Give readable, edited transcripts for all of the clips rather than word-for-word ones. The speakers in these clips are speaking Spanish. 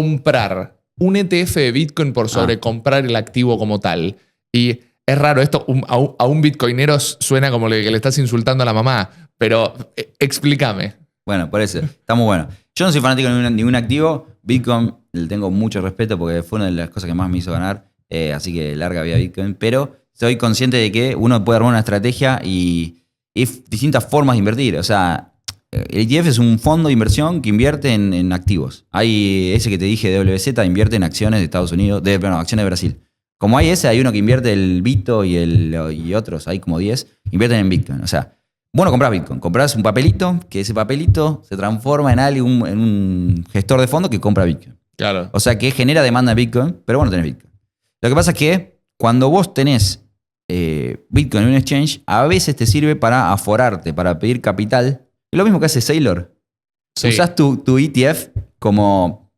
comprar un ETF de Bitcoin por sobre comprar el activo como tal. Y es raro, esto a un bitcoinero suena como que le estás insultando a la mamá, pero explícame. Bueno, por eso, está muy bueno. Yo no soy fanático de ningún activo. Bitcoin le tengo mucho respeto porque fue una de las cosas que más me hizo ganar. Así que larga vida Bitcoin. Pero soy consciente de que uno puede armar una estrategia y distintas formas de invertir. O sea, el ETF es un fondo de inversión que invierte en activos. Hay ese que te dije de WZ, invierte en acciones de Estados Unidos, acciones de Brasil. Como hay ese, hay uno que invierte el Bito y otros, hay como 10, invierten en Bitcoin. O sea, vos no comprás Bitcoin, comprás un papelito, que ese papelito se transforma en un gestor de fondo que compra Bitcoin. Claro. O sea, que genera demanda de Bitcoin, pero vos no tenés Bitcoin. Lo que pasa es que cuando vos tenés Bitcoin en un exchange, a veces te sirve para aforarte, para pedir capital. Es lo mismo que hace Sailor. Sí. Usás tu ETF como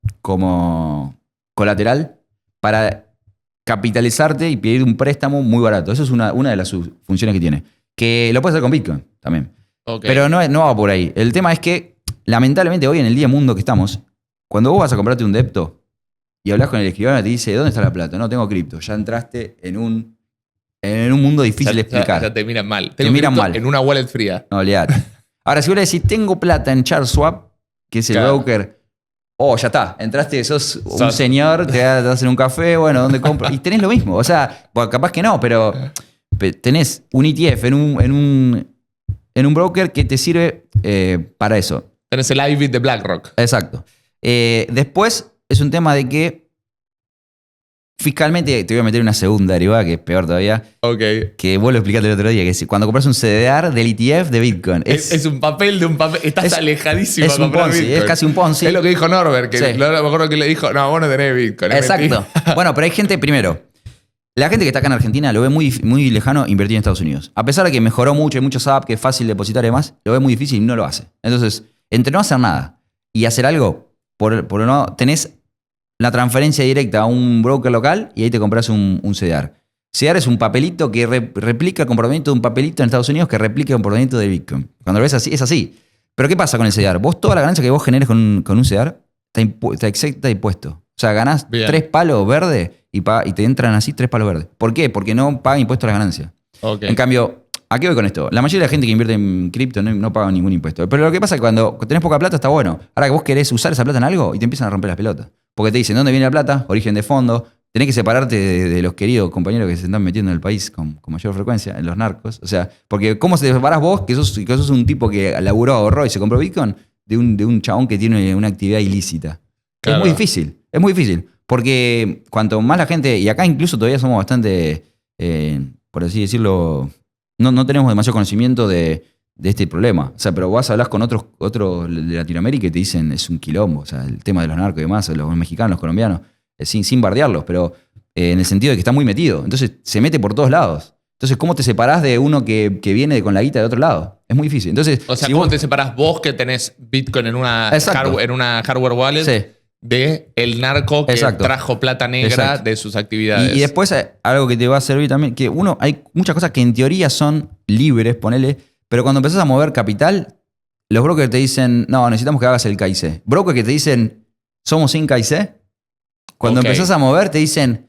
colateral para capitalizarte y pedir un préstamo muy barato. Eso es una de las funciones que tiene. Que lo puedes hacer con Bitcoin también. Okay. Pero no va por ahí. El tema es que, lamentablemente, hoy en el día mundo que estamos, cuando vos vas a comprarte un depto y hablas con el escribano y te dice, ¿dónde está la plata? No tengo cripto. Ya entraste en un mundo difícil de explicar. Ya te miran mal. Te miran mal. En una wallet fría. No, olvidate. Ahora, si vos le decís, tengo plata en CharSwap, que es el broker, ya está, entraste, sos un señor, te das en un café, bueno, ¿dónde compro? Y tenés lo mismo. O sea, bueno, capaz que no, pero tenés un ETF en un broker que te sirve para eso. Tenés el IBIT de BlackRock. Exacto. Después es un tema de que fiscalmente te voy a meter una segunda derivada que es peor todavía. Ok. Que vos lo explicaste el otro día, que es cuando compras un CDR del ETF de Bitcoin. Es un papel de un papel. Estás alejadísimo es a comprar un Ponzi, Bitcoin. es casi un Ponzi. Es lo que dijo Norbert, que sí. me acuerdo que le dijo, no, vos no tenés Bitcoin. Exacto. Bueno, pero hay gente, primero, la gente que está acá en Argentina lo ve muy, muy lejano invertir en Estados Unidos. A pesar de que mejoró mucho, hay muchos apps, que es fácil depositar y demás, lo ve muy difícil y no lo hace. Entonces, entre no hacer nada y hacer algo, por no tenés la transferencia directa a un broker local y ahí te compras un CDR. CDR es un papelito que replica el comportamiento de un papelito en Estados Unidos que replica el comportamiento de Bitcoin. Cuando lo ves así, es así. Pero ¿qué pasa con el CDR? Vos toda la ganancia que vos generes con un CDR está exenta de impuesto. O sea, ganás 3 palos verdes y te entran así 3 palos verdes. ¿Por qué? Porque no pagan impuestos a la ganancia. Okay. En cambio, ¿a qué voy con esto? La mayoría de la gente que invierte en cripto no paga ningún impuesto. Pero lo que pasa es que cuando tenés poca plata está bueno. Ahora que vos querés usar esa plata en algo y te empiezan a romper las pelotas. Porque te dicen, ¿dónde viene la plata? Origen de fondo. Tenés que separarte de los queridos compañeros que se están metiendo en el país con mayor frecuencia, en los narcos. O sea, porque ¿cómo se separás vos, que sos un tipo que laburó, ahorró y se compró Bitcoin, de un chabón que tiene una actividad ilícita? Claro. Es muy difícil. Porque cuanto más la gente, y acá incluso todavía somos bastante, por así decirlo, no tenemos demasiado conocimiento de este problema. O sea, pero vos hablas con otros de Latinoamérica y te dicen, es un quilombo. O sea, el tema de los narcos y demás, los mexicanos, los colombianos, sin bardearlos, pero en el sentido de que está muy metido. Entonces se mete por todos lados. Entonces, ¿cómo te separás de uno que viene con la guita de otro lado? Es muy difícil. Entonces, o sea, ¿cómo te separás vos que tenés Bitcoin en una hardware wallet? Sí. De el narco que trajo plata negra de sus actividades. Y después algo que te va a servir también, que hay muchas cosas que en teoría son libres, ponele, pero cuando empezás a mover capital, los brokers te dicen, no, necesitamos que hagas el KIC. Brokers que te dicen, somos sin KIC. Cuando empezás a mover te dicen,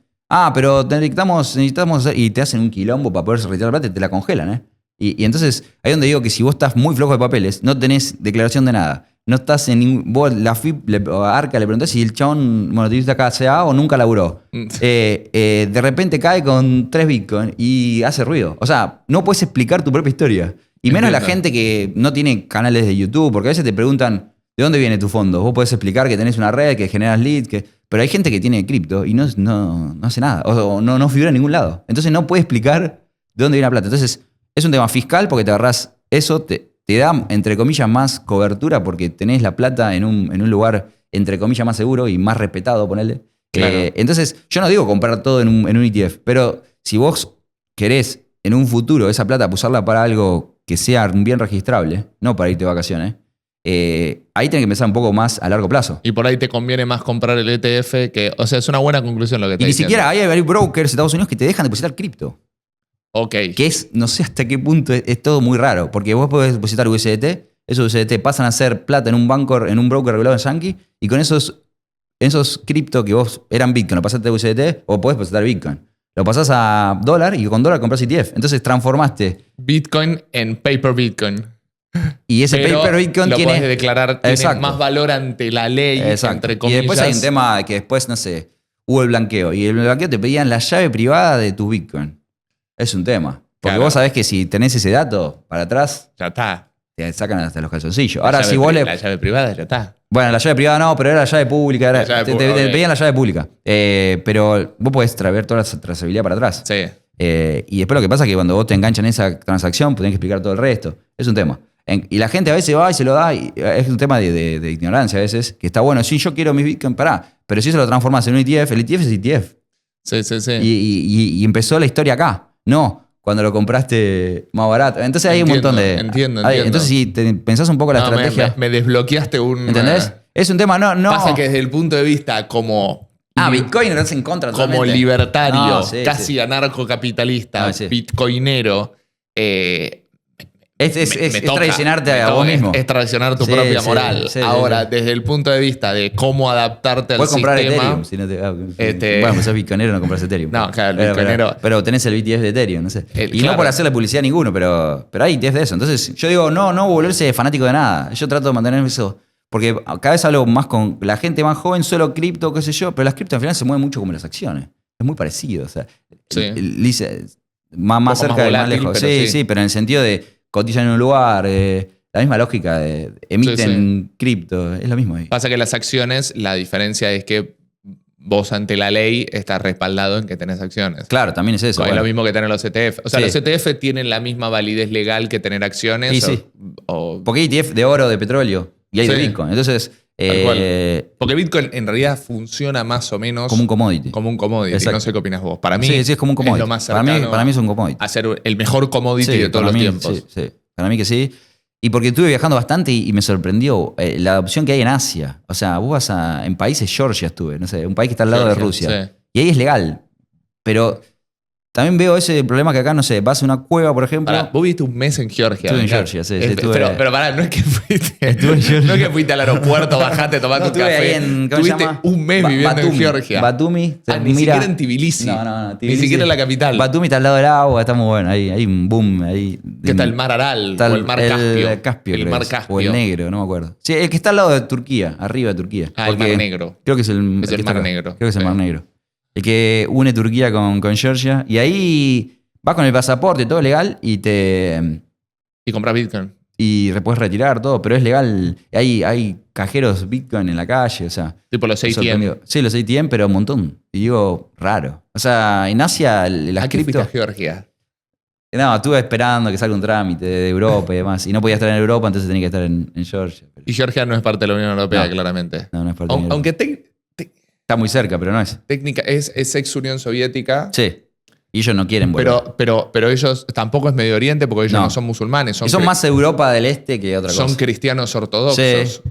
pero necesitamos hacer, y te hacen un quilombo para poder retirar la plata y te la congelan, Y entonces, ahí es donde digo que si vos estás muy flojo de papeles, no tenés declaración de nada, no estás en ningún... Vos, la FIP, Arca, le preguntás si el chabón monotributista KCA o nunca laburó. De repente cae con 3 Bitcoin y hace ruido. O sea, no puedes explicar tu propia historia. Y menos la gente que no tiene canales de YouTube, porque a veces te preguntan, ¿de dónde viene tu fondo? Vos podés explicar que tenés una red, que generas leads, pero hay gente que tiene cripto y no hace nada. O no figura en ningún lado. Entonces no puede explicar de dónde viene la plata. Entonces es un tema fiscal porque te agarrás eso, te da, entre comillas, más cobertura porque tenés la plata en un lugar, entre comillas, más seguro y más respetado, ponele. Claro. Entonces, yo no digo comprar todo en un ETF, pero si vos querés en un futuro esa plata usarla para algo que sea bien registrable, no para irte de vacaciones, ahí tenés que pensar un poco más a largo plazo. Y por ahí te conviene más comprar el ETF, que, o sea, es una buena conclusión lo que te Y ni siquiera hay brokers en Estados Unidos que te dejan depositar cripto. Ok. Que es, no sé hasta qué punto, es todo muy raro. Porque vos podés depositar USDT, esos USDT pasan a ser plata en un broker regulado en Yankee, y con esos esos cripto que vos eran Bitcoin, lo pasaste a USDT, o podés pasar Bitcoin. Lo pasás a dólar y con dólar compras ETF. Entonces transformaste. Bitcoin en paper Bitcoin. Y ese Pero paper Bitcoin lo tiene. podés declarar, tiene Exacto. más valor ante la ley, Exacto. entre Y comillas. después hay un tema de que después, no sé, hubo el blanqueo. Y el blanqueo te pedían la llave privada de tu Bitcoin. Es un tema. Porque Claro. vos sabés que si tenés ese dato para atrás, Ya está. te sacan hasta los calzoncillos. La Ahora, llave si vos le. La llave privada ya está. Bueno, la llave privada no, pero era la llave pública. La llave te pública, ok. pedían la llave pública. Pero vos podés traer toda la trazabilidad para atrás. Sí. Y después lo que pasa es que cuando vos te enganchan en esa transacción, pues tenés que explicar todo el resto. Es un tema. Y la gente a veces va y se lo da, y es un tema de ignorancia a veces, que está bueno, sí, yo quiero mi Bitcoin, pero si eso lo transformas en un ETF, el ETF es ETF. Sí. Y empezó la historia acá, no cuando lo compraste más barato. Entonces hay un montón de... Entiendo. Entonces si pensás un poco la No, estrategia, me desbloqueaste un... ¿entendés? Es un tema, no... Pasa que desde el punto de vista como... Bitcoin no es en contra como totalmente. libertario, No, sí, casi sí. anarcocapitalista, No, sí. bitcoinero, Es toca, traicionarte me a vos toca, mismo. es traicionar tu Sí, propia sí, moral. sí, Ahora, sí. desde el punto de vista de cómo adaptarte al Puedes comprar sistema... Ethereum. Si no te, Este- Bueno, pues sos bitcoinero, no compras Ethereum. No, claro, el Pero- bitcoinero- Pero tenés el BTS de Ethereum, no sé. Y claro. no por hacerle publicidad a ninguno, pero hay ETF de eso. Entonces, yo digo, no volverse fanático de nada. Yo trato de mantener eso. Porque cada vez hablo más con la gente más joven, solo cripto, qué sé yo. Pero las cripto al final se mueven mucho como las acciones. Es muy parecido. O sea, Sí. más más cerca y más volátil, lejos. pero Sí, sí. sí, pero en el sentido de cotizan en un lugar. La misma lógica de emiten cripto. Es lo mismo ahí. Pasa que las acciones, la diferencia es que vos ante la ley estás respaldado en que tenés acciones. Claro, también es eso. Es bueno. lo mismo que tener los ETF. O sea, Sí. los ETF tienen la misma validez legal que tener acciones. Y sí. o- Porque hay ETF de oro, de petróleo y hay de Sí. Bitcoin. Entonces, Tal cual. Porque Bitcoin en realidad funciona más o menos como un commodity. como un commodity. Exacto. No sé qué opinas vos. Para mí, Sí, es como un commodity. lo más para cercano mí es un commodity. a ser el mejor commodity Sí, de todos para los mí, tiempos. Sí. Para mí que sí. Y porque estuve viajando bastante y me sorprendió la adopción que hay en Asia. O sea, vos vas en países, Georgia estuve, no sé, un país que está al lado de Georgia, Rusia. sí. Y ahí es legal. Pero también veo ese problema que acá, no sé, vas a una cueva, por ejemplo. Pará, vos viviste un mes en Georgia. Estuve en ¿verdad? Georgia, sí, estuve- Pero pará, no es que fuiste. Estuve en Georgia. No es que fuiste al aeropuerto, bajaste, tomaste un estuve café. ahí en, ¿cómo se Tuviste llama? un mes viviendo Batumi. en Georgia. Batumi. Ni siquiera en Tbilisi. No. Ni siquiera en la capital. Batumi está al lado del agua, está muy bueno. Hay un boom ahí. ¿Qué está el mar Aral? Está O el mar Caspio. El Caspio. El creo mar que es. Caspio. O el negro, no me acuerdo. Sí, el que está al lado de Turquía, arriba de Turquía. Ah, el Porque mar Negro. Creo que es el, Es que el está Mar acá. Negro. Creo que es el Sí. Mar Negro. El que une Turquía con Georgia. Y ahí vas con el pasaporte, todo legal, Y comprar Bitcoin. y puedes retirar todo, pero es legal. Hay cajeros Bitcoin en la calle, o sea. Tipo los me ATM. sorprendió. Sí, los ATM, pero un montón. Y digo, raro. O sea, en Asia las ¿A qué fuiste cripto... a Georgia? No, estuve esperando que salga un trámite de Europa y demás. Y no podía estar en Europa, entonces tenía que estar en Georgia. Pero Y Georgia no es parte de la Unión Europea, No. claramente. no es parte de Europa. Aunque Está muy cerca, pero no es. técnica es ex Unión Soviética, Sí. Y ellos no quieren volver. pero ellos tampoco es Medio Oriente porque ellos no, No. son musulmanes. Y son más Europa del Este que otra cosa. Son cristianos ortodoxos. Sí.